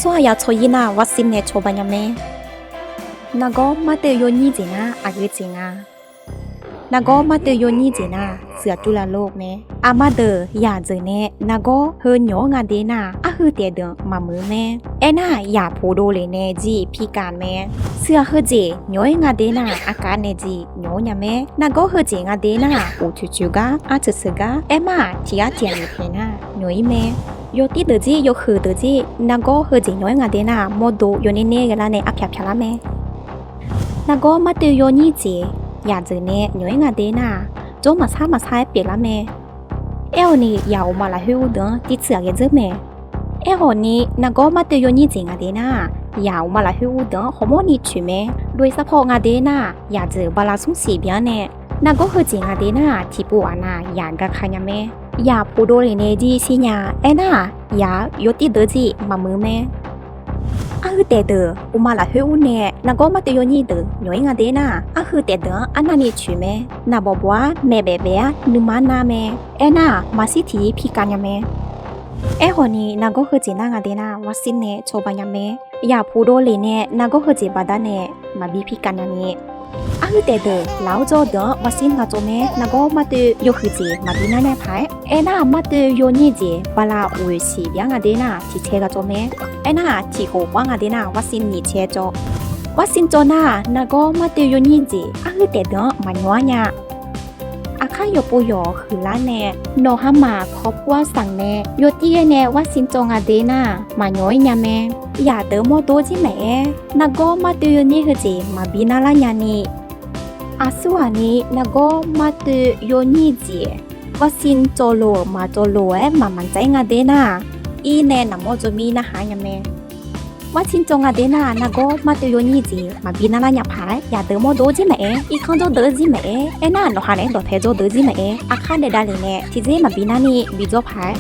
소아야 초이나 와심네 초바냐메 나고 마트 요니지나 아그지나 나고 마트 요니지나 스야툴라록네 아마드 야즈네 나고 흐뇨가데나 아흐데든 마무메 에나 야포도레네 지 피간메 스야흐지 뇨잉가데나 아까네지 뇨냐메 나고 흐지가데나 오추추가 아츠스가 에마 티아티아니페나 뇨이메 요티드지 요흐드지 나고 흐지 뇨잉가데나 모두 요니네가라네 아피아피아라메 나고 마트 요니지 야즈네 뇨잉가데나 좀 마사마사에 빌라메 에오니 야오마라 휴든 디츠아게즈메 에오니 나고 마트 요니징아데나 야오마라 휴든 호모니 추메 루이사포가데나 야즈 발라숭시비아네 나고 흐징아데나 티부아나 양가카냐메 야 포도리네지 시냐 에나 야 요티드지 마무메 아흐데드 오마라 휴네 나고 마트 요니드 뇨잉아데나 아흐데드 아나니 추메 나보보아 메베베아 누마나메 에나 마시티 피카냐메 에호니 나고 흐지나가데나 와시네 초바냐메 야 포도리네 나고 흐지 바다네 마비 피카냐니 아흐데드 라오조드 와신가 좀에 나고 마트 요흐지 마비나네 파이 에나 마트 요니지 발라 우시 양아데나 티체가 좀에 에나 티고 왕아데나 와신니 체조 와신조나 나고 마트 요니지 아흐데드 마뇨냐 아카요포요 흘라네 노하마 컵과 상네 요티에네 와신종아데나 마뇨이냐메 야드모도지메 나고 마트 요니 흐지 마비나라냐니 아스와니 나고 마트 요니지 와신조로 마조로에 마만자잉아데나 이네 나모조미나 하냐메 와신종아데나 나고 마트 요니지 마비나라냐 파이 야드모도지메 이칸조드지메 에나 노하네 도테조드지메 아카데달리네 티제 마비나니 비조 파이